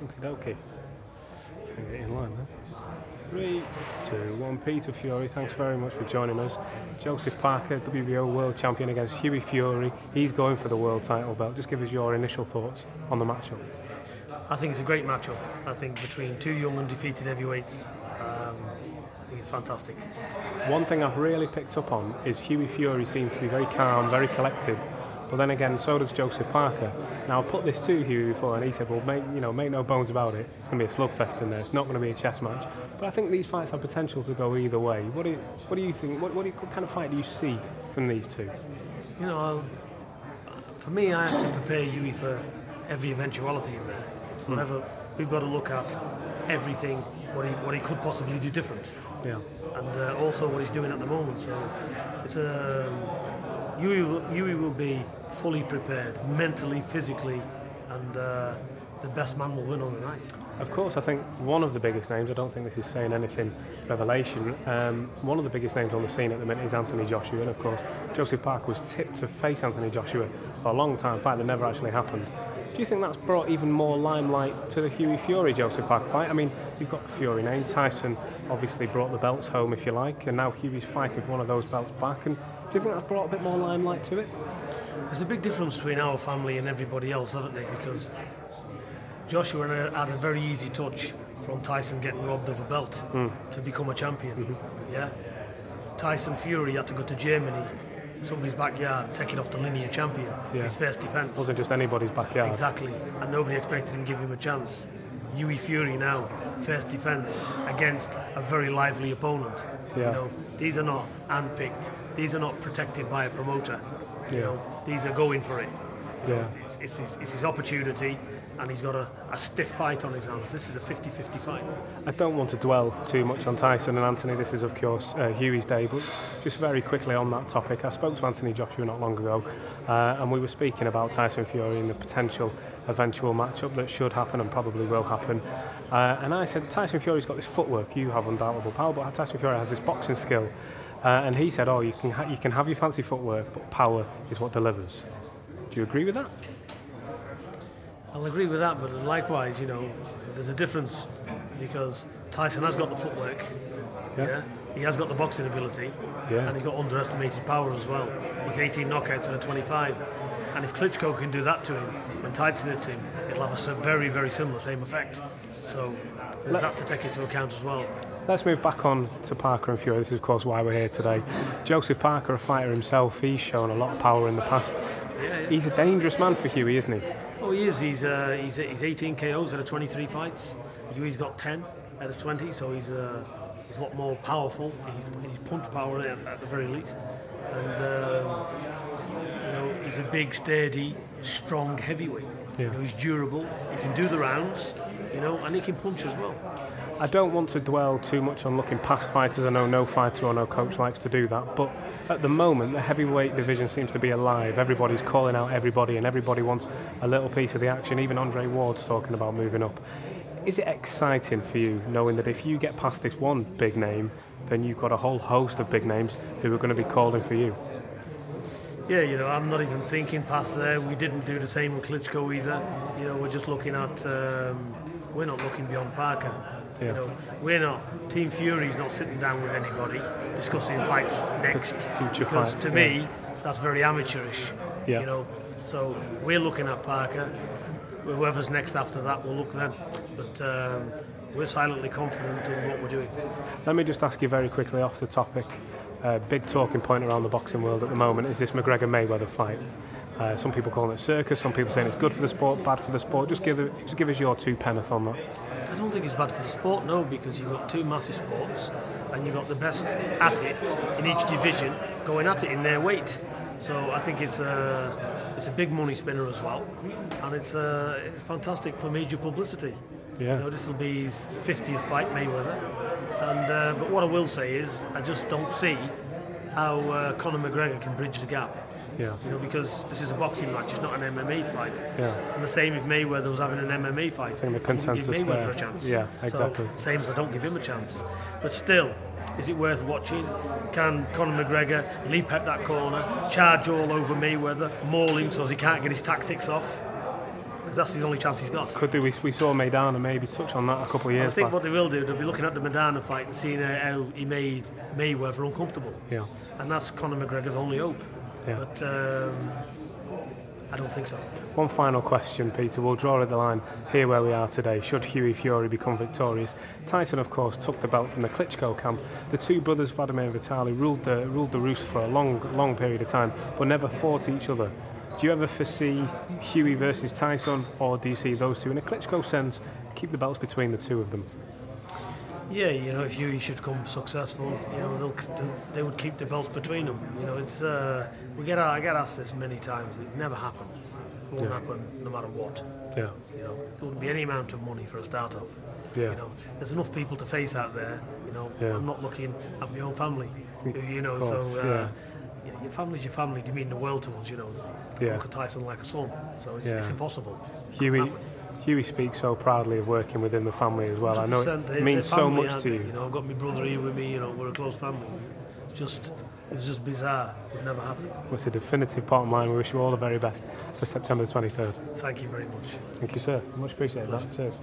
Okie dokie. Get in line then. 3, 2, 1. Peter Fury, thanks very much for joining us. Joseph Parker, WBO World Champion against Hughie Fury. He's going for the world title belt. Just give us your initial thoughts on the matchup. I think it's a great matchup. I think between two young undefeated heavyweights, I think it's fantastic. One thing I've really picked up on is Hughie Fury seems to be very calm, very collected. But then again, so does Joseph Parker. Now, I put this to Hughie before, and he said, "Well, make no bones about it. It's going to be a slugfest in there. It's not going to be a chess match." But I think these fights have potential to go either way. What do you think? What kind of fight do you see from these two? You know, for me, I have to prepare Hughie for every eventuality in there. Whatever, we've got to look at everything, what he could possibly do different. Yeah. And also what he's doing at the moment. So it's Hughie will be fully prepared, mentally, physically, and the best man will win on the night. Of course, I think one of the biggest names, I don't think this is saying anything revelation, one of the biggest names on the scene at the minute is Anthony Joshua, and of course Joseph Parker was tipped to face Anthony Joshua for a long time, a fight that never actually happened. Do you think that's brought even more limelight to the Hughie Fury Joseph Parker fight? I mean, you've got the Fury name, Tyson obviously brought the belts home, if you like, and now Hughie's fighting for one of those belts back, and do you think that's brought a bit more limelight to it? There's a big difference between our family and everybody else, haven't there? Because Joshua had a very easy touch from Tyson getting robbed of a belt to become a champion. Yeah, Tyson Fury had to go to Germany, somebody's backyard, take it off the linear champion for his first defence. Wasn't just anybody's backyard. Exactly, and nobody expected him to give him a chance. Hughie Fury now, first defence against a very lively opponent. Yeah. You know, these are not handpicked. These are not protected by a promoter. You know, these are going for it. It's his opportunity, and he's got a stiff fight on his hands. This is a 50-50 fight. I don't want to dwell too much on Tyson and Anthony. This is, of course, Hughie's day, but just very quickly on that topic, I spoke to Anthony Joshua not long ago, and we were speaking about Tyson Fury and the potential eventual matchup that should happen and probably will happen. And I said, Tyson Fury's got this footwork. You have undoubtable power, but Tyson Fury has this boxing skill. And he said, "Oh, you can have your fancy footwork, but power is what delivers." Do you agree with that? I'll agree with that, but likewise, you know, there's a difference because Tyson has got the footwork. Yeah. He has got the boxing ability, and he's got underestimated power as well. He's 18 knockouts out of 25, and if Klitschko can do that to him when Tyson hits him, it'll have a very, very similar same effect. So there's that to take into account as well. Let's move back on to Parker and Fury. This is, of course, why we're here today. Joseph Parker, a fighter himself, he's shown a lot of power in the past. He's a dangerous man for Hughie, isn't he? Oh, he is. He's 18 KOs out of 23 fights. Hughie's got 10 out of 20, so he's a lot more powerful. He's punch power at the very least, and you know, he's a big, sturdy, strong heavyweight. You know, he's durable. He can do the rounds, you know, and he can punch as well. I don't want to dwell too much on looking past fighters. I know no fighter or no coach likes to do that, but at the moment the heavyweight division seems to be alive. Everybody's calling out everybody and everybody wants a little piece of the action. Even Andre Ward's talking about moving up. Is it exciting for you knowing that if you get past this one big name, then you've got a whole host of big names who are going to be calling for you? Yeah, you know, I'm not even thinking past there. We didn't do the same with Klitschko either. You know, we're just looking at, we're not looking beyond Parker. You know, we're not, Team Fury's not sitting down with anybody discussing fights next. Future because fights, to me, that's very amateurish. Yeah. You know, so we're looking at Parker. Whoever's next after that will look then. But we're silently confident in what we're doing. Let me just ask you very quickly off the topic. Big talking point around the boxing world at the moment is this McGregor-Mayweather fight. Some people calling it circus, some people saying it's good for the sport, bad for the sport. Just give us your two penneth on that. I don't think it's bad for the sport, no, because you've got two massive sports and you've got the best at it in each division going at it in their weight. So I think it's a big money spinner as well, and it's fantastic for major publicity. Yeah. You know, this will be his 50th fight, Mayweather, and but what I will say is I just don't see how Conor McGregor can bridge the gap. Yeah. You know, because this is a boxing match, it's not an MMA fight. Yeah. And the same if Mayweather was having an MMA fight. I think the consensus give Mayweather there. a chance. Yeah, exactly. So, same as I don't give him a chance. But still, is it worth watching? Can Conor McGregor leap at that corner, charge all over Mayweather, maul him so he can't get his tactics off? because that's his only chance he's got. Could do. We saw Maidana maybe touch on that a couple of years I think back. what they will do, they'll be looking at the Maidana fight and seeing how he made Mayweather uncomfortable. Yeah. And that's Conor McGregor's only hope. Yeah. But I don't think so. One final question, Peter. We'll draw the line here where we are today. Should Hughie Fury become victorious? Tyson, of course, took the belt from the Klitschko camp. The two brothers, Vladimir and Vitaly, ruled the roost for a long period of time, but never fought each other. Do you ever foresee Hughie versus Tyson, or do you see those two, in a Klitschko sense, keep the belts between the two of them? Yeah, you know, if Hughie should come successful, you know, they would keep the belts between them. You know, it's I get asked this many times. It never happened. It won't happen no matter what. Yeah. You know, it wouldn't be any amount of money for a start off. Yeah. You know, there's enough people to face out there. You know, Yeah. I'm not looking at my own family. You know, course, so yeah. your family's your family. You mean the world to us. You know, Yeah. look at Tyson like a son. So it's impossible. Hughie speaks so proudly of working within the family as well. I know it means so family, much to you. You know, I've got my brother here with me. You know, we're a close family. It was just bizarre. It would never happen. It's a definitive part of mine. We wish you all the very best for September the 23rd. Thank you very much. Thank you, sir. Much appreciated. That. Cheers.